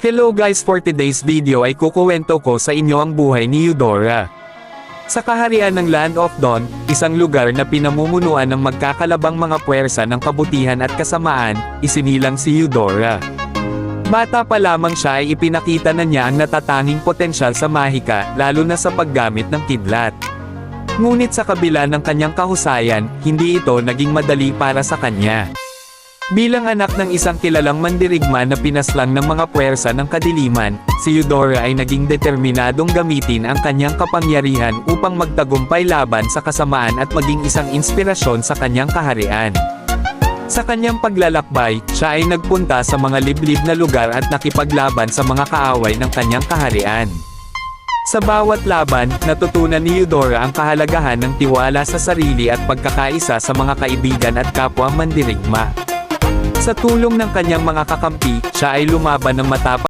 Hello guys, for today's video ay kukuwento ko sa inyo ang buhay ni Eudora. Sa kaharian ng Land of Dawn, isang lugar na pinamumunuan ng magkakalabang mga puwersa ng kabutihan at kasamaan, isinilang si Eudora. Bata pa lamang siya ay ipinakita na niya ang natatanging potensyal sa mahika, lalo na sa paggamit ng kidlat. Ngunit sa kabila ng kanyang kahusayan, hindi ito naging madali para sa kanya. Bilang anak ng isang kilalang mandirigma na pinaslang ng mga puwersa ng kadiliman, si Eudora ay naging determinadong gamitin ang kanyang kapangyarihan upang magtagumpay laban sa kasamaan at maging isang inspirasyon sa kanyang kaharian. Sa kanyang paglalakbay, siya ay nagpunta sa mga liblib na lugar at nakipaglaban sa mga kaaway ng kanyang kaharian. Sa bawat laban, natutunan ni Eudora ang kahalagahan ng tiwala sa sarili at pagkakaisa sa mga kaibigan at kapwa mandirigma. Sa tulong ng kanyang mga kakampi, siya ay lumaban ng matapang